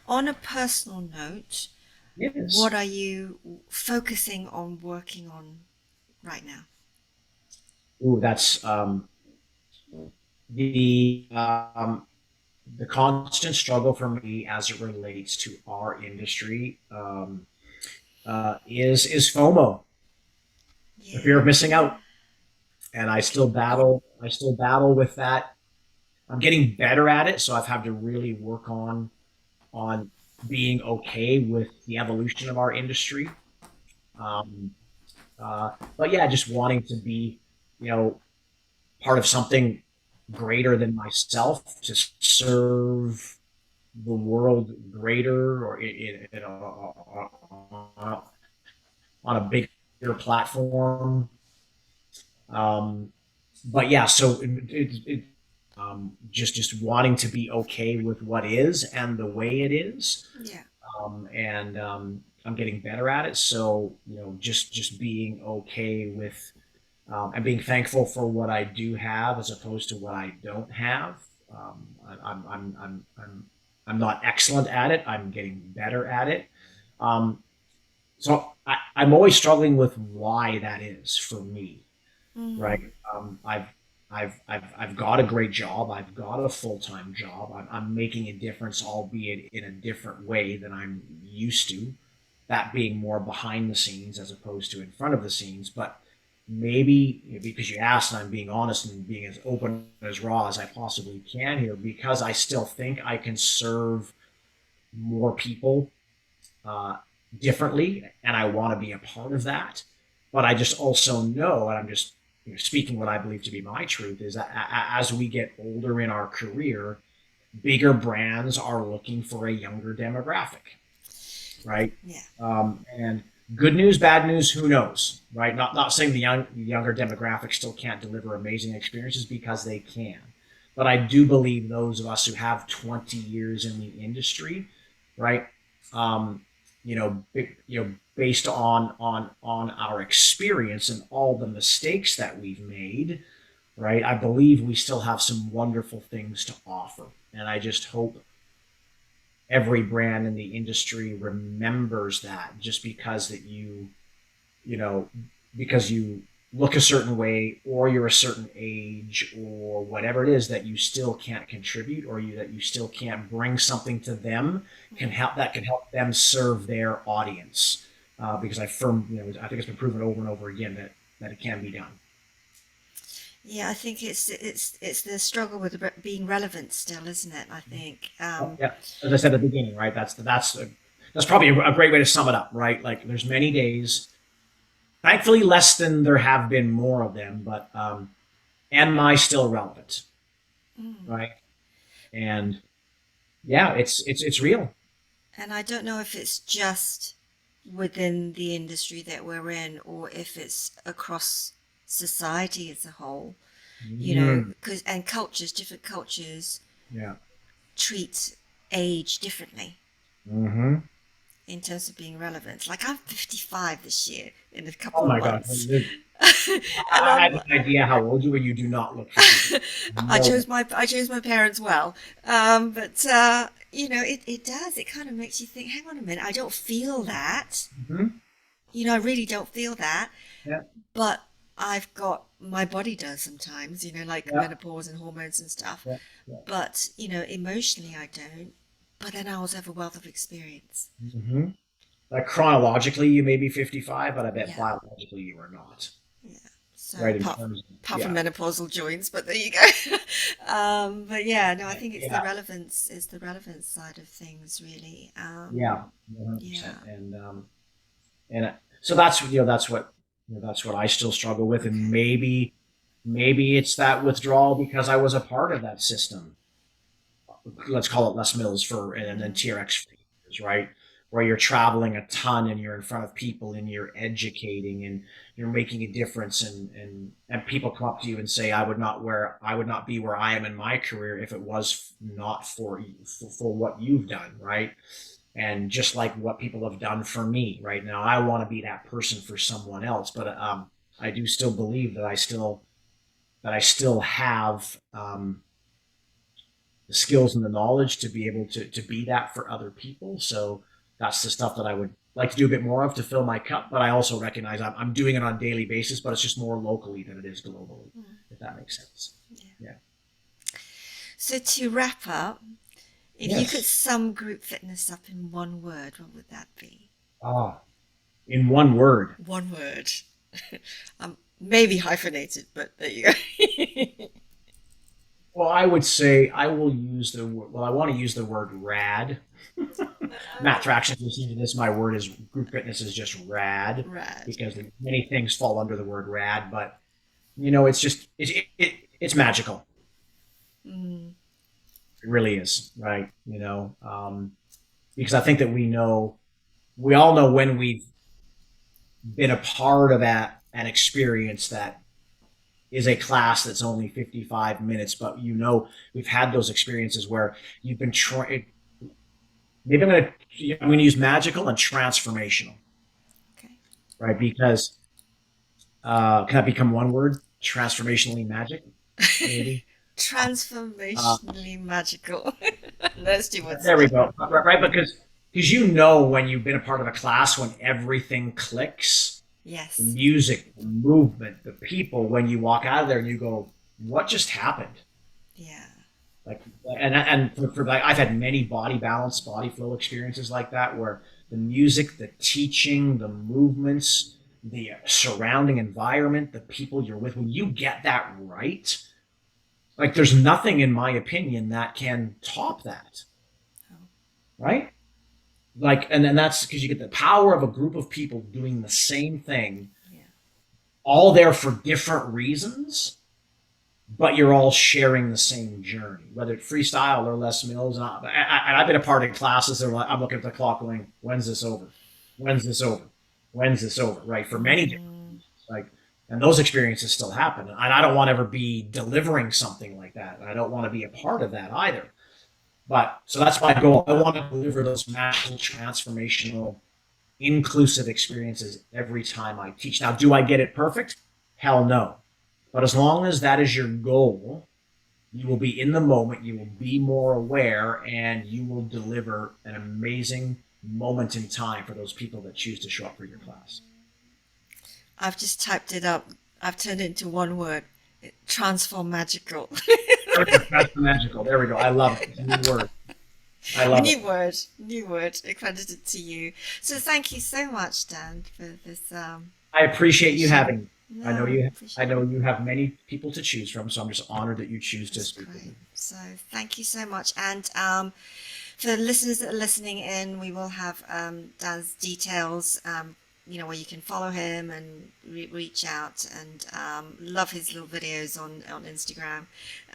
On a personal note, what Yes. are you focusing on working on right now? Ooh, that's the the constant struggle for me as it relates to our industry is FOMO, the fear of missing Yeah. out, and I still battle with that. I'm getting better at it, so I've had to really work on being okay with the evolution of our industry. Um, but yeah, just wanting to be, you know, part of something greater than myself to serve the world greater or on a bigger platform. Um, but yeah, so just wanting to be okay with what is and the way it is, Yeah. and I'm getting better at it. So just being okay with and being thankful for what I do have as opposed to what I don't have. I'm not excellent at it. I'm getting better at it. Um, so I'm always struggling with why that is for me, right? Mm. I've got a great job. I've got a full time job. I'm making a difference, albeit in a different way than I'm used to. That being more behind the scenes as opposed to in front of the scenes. But maybe because you asked, and I'm being honest and being as open as raw as I possibly can here, because I still think I can serve more people uh, differently, and I want to be a part of that. But I just also know, and I'm just speaking what I believe to be my truth, is that as we get older in our career, bigger brands are looking for a younger demographic, right? Yeah. And good news, bad news, who knows, right? Not saying the younger demographic still can't deliver amazing experiences, because they can. But I do believe those of us who have 20 years in the industry, right? Um, based on our experience and all the mistakes that we've made, right? I believe we still have some wonderful things to offer, and I just hope every brand in the industry remembers that. Just because that you know because you look a certain way, or you're a certain age, or whatever it is, that you still can't contribute, or that you still can't bring something to them, can help them serve their audience, because I think it's been proven over and over again that it can be done. Yeah, I think it's the struggle with being relevant still, isn't it? I think. Oh, yeah, as I said at the beginning, right? That's probably a great way to sum it up, right? Like, there's many days, thankfully less than there have been more of them, but am I still relevant, Mm. right? And yeah, it's real. And I don't know if it's just within the industry that we're in, or if it's across society as a whole. Mm, Because and cultures, different cultures yeah. treat age differently Hmm. in terms of being relevant. Like I'm 55 this year in a Oh couple of my God. months, and I had I'm no idea how old you were. You do not look 50. No. I chose my parents well, but it does. It kind of makes you think. Hang on a minute, I don't feel that. Hmm. I really don't feel that. Yeah. But I've got my body does sometimes. Like Yeah. menopause and hormones and stuff. Yeah. Yeah. But emotionally, I don't. But then I also have a wealth of experience. Hmm. Like, chronologically, you may be 55, but I bet Yeah, biologically you are not. yeah. So Right, in terms of, apart from yeah. menopausal joints, but there you go. But yeah, no, I think it's the Yeah. relevance. It's the relevance side of things, really. Yeah. Yeah. 100%. And so that's what I still struggle with, and Okay. maybe it's that withdrawal because I was a part of that system. Let's call it Les Mills and then Mm. TRX for years, right? Where you're traveling a ton and you're in front of people and you're educating, and you're making a difference, and people come up to you and say, I would not be where I am in my career if it was not for what you've done, right? And just like what people have done for me right now, I want to be that person for someone else. But I do still believe that I still have the skills and the knowledge to be able to be that for other people. So that's the stuff that I would like to do a bit more of to fill my cup. But I also recognize I'm doing it on a daily basis, but it's just more locally than it is globally, if that makes sense. Yeah. So to wrap up, if you could Yes. sum group fitness up in one word, what would that be? Ah, in one word. One word. Maybe hyphenated, but there you go. Well, I would say I will use the word. Well, I want to use the word rad. Matt Traction, listening to this, my word is group fitness is just rad Rad. because many things fall under the word rad, but it's just it's magical. Mm, It really is, right? Because I think that we all know when we've been a part of an experience that is a class that's only 55 minutes, but we've had those experiences where you've been trying. Maybe I'm going to use magical and transformational, okay. right? Because can that become one word? Transformationally magic, maybe. Uh, Transformationally magical. Let's do what's there we that. go. Right, because when you've been a part of a class when everything clicks, the Yes. music, the movement, the people, when you walk out of there and you go, what just happened? Yeah. Like, for like, I've had many body balance, body flow experiences like that, where the music, the teaching, the movements, the surrounding environment, the people you're with, when you get that right, like there's nothing, in my opinion, that can top that, Oh, right? Like, and then that's because you get the power of a group of people doing the same thing, yeah. all there for different reasons, but you're all sharing the same journey, whether it's freestyle or Les Mills. And I've been a part of classes that I'm looking at the clock going, when's this over? When's this over? When's this over? Right? For many different Mm, reasons. Like, and those experiences still happen. And I don't want to ever be delivering something like that. And I don't want to be a part of that either. But so that's my goal. I want to deliver those magical, transformational, inclusive experiences every time I teach. Now, do I get it perfect? Hell no. But as long as that is your goal, you will be in the moment, you will be more aware, and you will deliver an amazing moment in time for those people that choose to show up for your class. I've just typed it up. I've turned it into one word. Transform magical. That's magical. There we go. I love it. It's a new word. I love it. New word accredited to you. So thank you so much, Dan, for this I appreciate you session. having me. No, I know I you. I appreciate know it. you have many people to choose from, so I'm just honored that you choose to That's speak with great. me. So thank you so much. And for the listeners that are listening in, we will have Dan's details, where you can follow him and reach out and love his little videos on Instagram.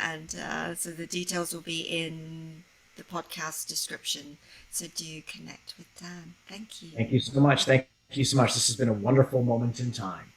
And so the details will be in the podcast description. So do connect with Dan. Thank you. Thank you so much. Thank you so much. This has been a wonderful moment in time.